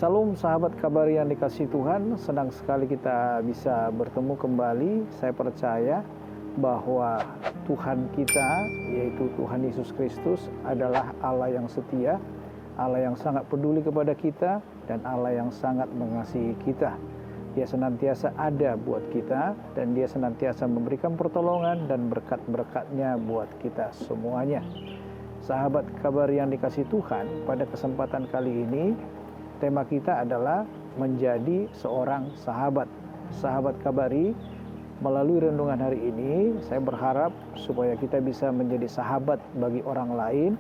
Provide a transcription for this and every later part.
Salam sahabat kabar yang dikasihi Tuhan, senang sekali kita bisa bertemu kembali. Saya percaya bahwa Tuhan kita, yaitu Tuhan Yesus Kristus, adalah Allah yang setia, Allah yang sangat peduli kepada kita, dan Allah yang sangat mengasihi kita. Dia senantiasa ada buat kita, dan Dia senantiasa memberikan pertolongan dan berkat-berkat-Nya buat kita semuanya. Sahabat kabar yang dikasihi Tuhan, pada kesempatan kali ini, tema kita adalah menjadi seorang sahabat. Sahabat kabari, melalui renungan hari ini, saya berharap supaya kita bisa menjadi sahabat bagi orang lain,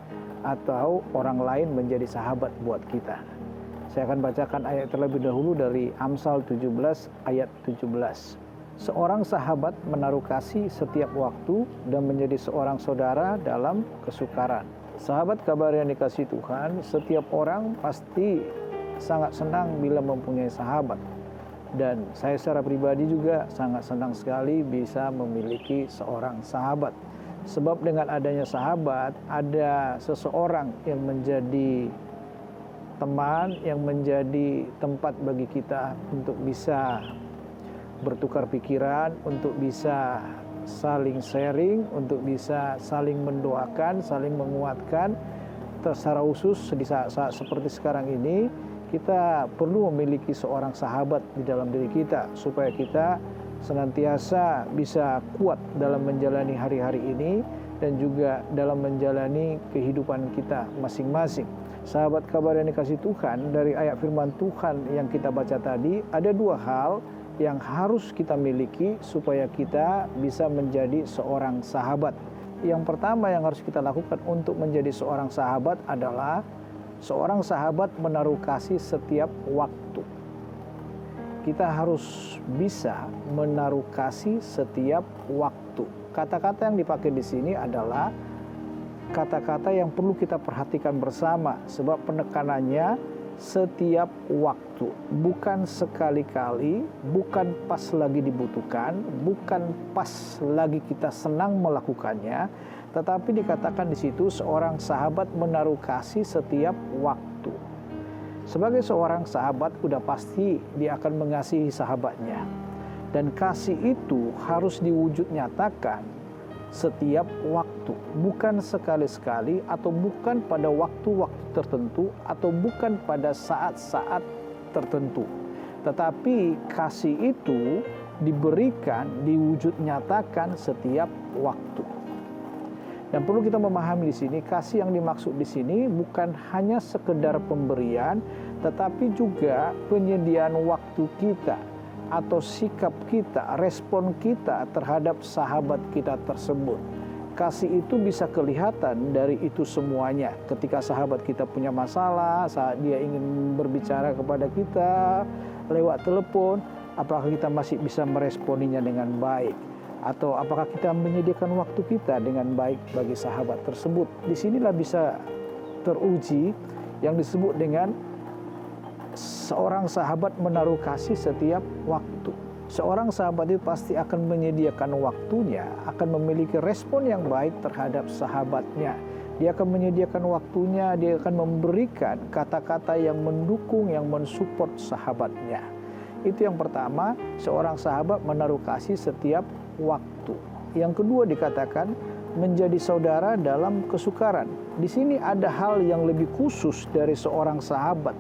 atau orang lain menjadi sahabat buat kita. Saya akan bacakan ayat terlebih dahulu dari Amsal 17 ayat 17. Seorang sahabat menaruh kasih setiap waktu dan menjadi seorang saudara dalam kesukaran. Sahabat kabar yang dikasihi Tuhan, setiap orang pasti sangat senang bila mempunyai sahabat. Dan saya secara pribadi juga sangat senang sekali bisa memiliki seorang sahabat. Sebab dengan adanya sahabat, ada seseorang yang menjadi teman, yang menjadi tempat bagi kita untuk bisa bertukar pikiran, untuk bisa saling sharing, untuk bisa saling mendoakan, saling menguatkan. Secara khusus di saat-saat seperti sekarang ini, kita perlu memiliki seorang sahabat di dalam diri kita, supaya kita senantiasa bisa kuat dalam menjalani hari-hari ini dan juga dalam menjalani kehidupan kita masing-masing. Sahabat kabar yang dikasihi Tuhan, dari ayat firman Tuhan yang kita baca tadi, ada dua hal yang harus kita miliki supaya kita bisa menjadi seorang sahabat. Yang pertama yang harus kita lakukan untuk menjadi seorang sahabat adalah seorang sahabat menaruh kasih setiap waktu. Kita harus bisa menaruh kasih setiap waktu. Kata-kata yang dipakai di sini adalah kata-kata yang perlu kita perhatikan bersama, sebab penekanannya setiap waktu, bukan sekali-kali, bukan pas lagi dibutuhkan, bukan pas lagi kita senang melakukannya, tetapi dikatakan di situ seorang sahabat menaruh kasih setiap waktu. Sebagai seorang sahabat, udah pasti dia akan mengasihi sahabatnya. Dan kasih itu harus diwujud nyatakan setiap waktu, bukan sekali-sekali, atau bukan pada waktu-waktu tertentu, atau bukan pada saat-saat tertentu. Tetapi kasih itu diberikan, diwujud nyatakan setiap waktu. Dan perlu kita memahami di sini, kasih yang dimaksud di sini bukan hanya sekedar pemberian, tetapi juga penyediaan waktu kita atau sikap kita, respon kita terhadap sahabat kita tersebut. Kasih itu bisa kelihatan dari itu semuanya. Ketika sahabat kita punya masalah, saat dia ingin berbicara kepada kita lewat telepon, apakah kita masih bisa meresponinya dengan baik? Atau apakah kita menyediakan waktu kita dengan baik bagi sahabat tersebut? Disinilah bisa teruji yang disebut dengan seorang sahabat menaruh kasih setiap waktu. Seorang sahabat itu pasti akan menyediakan waktunya, akan memiliki respon yang baik terhadap sahabatnya. Dia akan menyediakan waktunya, dia akan memberikan kata-kata yang mendukung, yang mensupport sahabatnya. Itu yang pertama, seorang sahabat menaruh kasih setiap waktu. Yang kedua dikatakan menjadi saudara dalam kesukaran. Di sini ada hal yang lebih khusus dari seorang sahabat.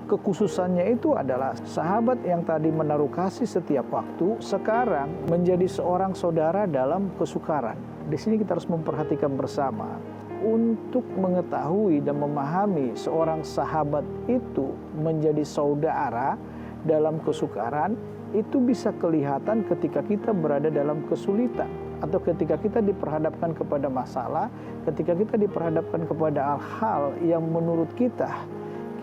Kekhususannya itu adalah sahabat yang tadi menaruh kasih setiap waktu, sekarang menjadi seorang saudara dalam kesukaran. Di sini kita harus memperhatikan bersama untuk mengetahui dan memahami seorang sahabat itu menjadi saudara dalam kesukaran. Itu bisa kelihatan ketika kita berada dalam kesulitan, atau ketika kita diperhadapkan kepada masalah, ketika kita diperhadapkan kepada hal-hal yang menurut kita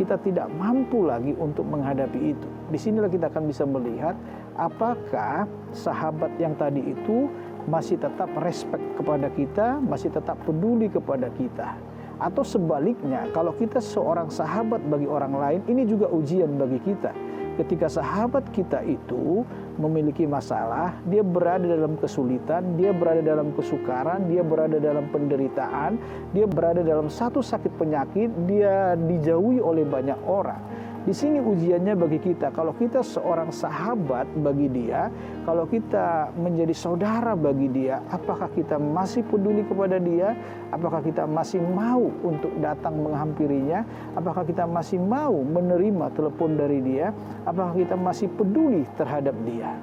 tidak mampu lagi untuk menghadapi itu. Disinilah kita akan bisa melihat apakah sahabat yang tadi itu masih tetap respect kepada kita, masih tetap peduli kepada kita. Atau sebaliknya, kalau kita seorang sahabat bagi orang lain, ini juga ujian bagi kita. Ketika sahabat kita itu memiliki masalah, dia berada dalam kesulitan, dia berada dalam kesukaran, dia berada dalam penderitaan, dia berada dalam satu sakit penyakit, dia dijauhi oleh banyak orang. Di sini ujiannya bagi kita. Kalau kita seorang sahabat bagi dia, kalau kita menjadi saudara bagi dia, apakah kita masih peduli kepada dia? Apakah kita masih mau untuk datang menghampirinya? Apakah kita masih mau menerima telepon dari dia? Apakah kita masih peduli terhadap dia?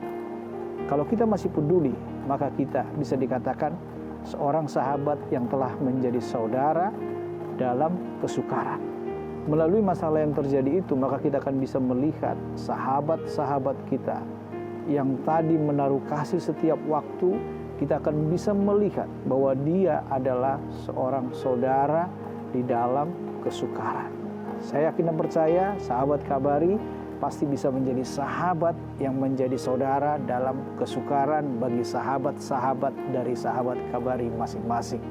Kalau kita masih peduli, maka kita bisa dikatakan seorang sahabat yang telah menjadi saudara dalam kesukaran. Melalui masalah yang terjadi itu, maka kita akan bisa melihat sahabat-sahabat kita yang tadi menaruh kasih setiap waktu. Kita akan bisa melihat bahwa dia adalah seorang saudara di dalam kesukaran. Saya yakin dan percaya sahabat Kabari pasti bisa menjadi sahabat yang menjadi saudara dalam kesukaran bagi sahabat-sahabat dari sahabat Kabari masing-masing.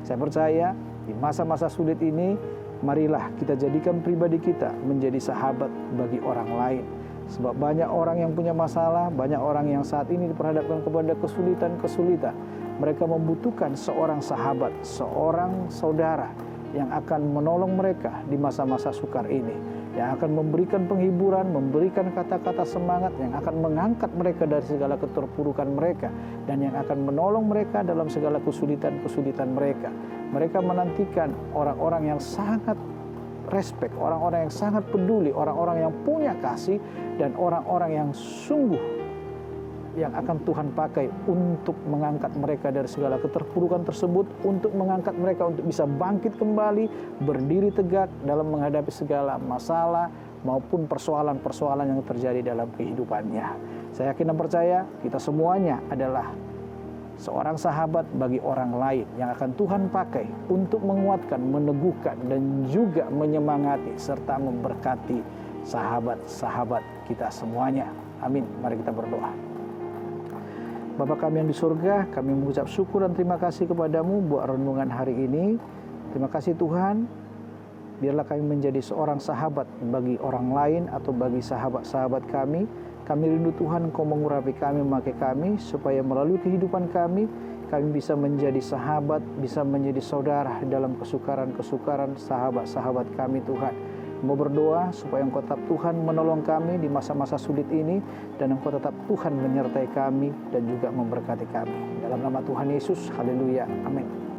Saya percaya di masa-masa sulit ini, marilah kita jadikan pribadi kita menjadi sahabat bagi orang lain. Sebab banyak orang yang punya masalah, banyak orang yang saat ini diperhadapkan kepada kesulitan-kesulitan. Mereka membutuhkan seorang sahabat, seorang saudara yang akan menolong mereka di masa-masa sukar ini, yang akan memberikan penghiburan, memberikan kata-kata semangat, yang akan mengangkat mereka dari segala keterpurukan mereka, dan yang akan menolong mereka dalam segala kesulitan-kesulitan mereka. Mereka menantikan orang-orang yang sangat respect, orang-orang yang sangat peduli, orang-orang yang punya kasih, dan orang-orang yang sungguh yang akan Tuhan pakai untuk mengangkat mereka dari segala keterpurukan tersebut, untuk mengangkat mereka untuk bisa bangkit kembali, berdiri tegak dalam menghadapi segala masalah maupun persoalan-persoalan yang terjadi dalam kehidupannya. Saya yakin dan percaya kita semuanya adalah seorang sahabat bagi orang lain yang akan Tuhan pakai untuk menguatkan, meneguhkan, dan juga menyemangati serta memberkati sahabat-sahabat kita semuanya. Amin. Mari kita berdoa. Bapa kami yang di surga, kami mengucap syukur dan terima kasih kepadamu buat renungan hari ini. Terima kasih Tuhan, biarlah kami menjadi seorang sahabat bagi orang lain atau bagi sahabat-sahabat kami. Kami rindu Tuhan Engkau mengurapi kami, memakai kami, supaya melalui kehidupan kami bisa menjadi sahabat, bisa menjadi saudara dalam kesukaran-kesukaran sahabat-sahabat kami Tuhan. Mau berdoa supaya Engkau tetap Tuhan menolong kami di masa-masa sulit ini, dan Engkau tetap Tuhan menyertai kami dan juga memberkati kami. Dalam nama Tuhan Yesus, haleluya, amin.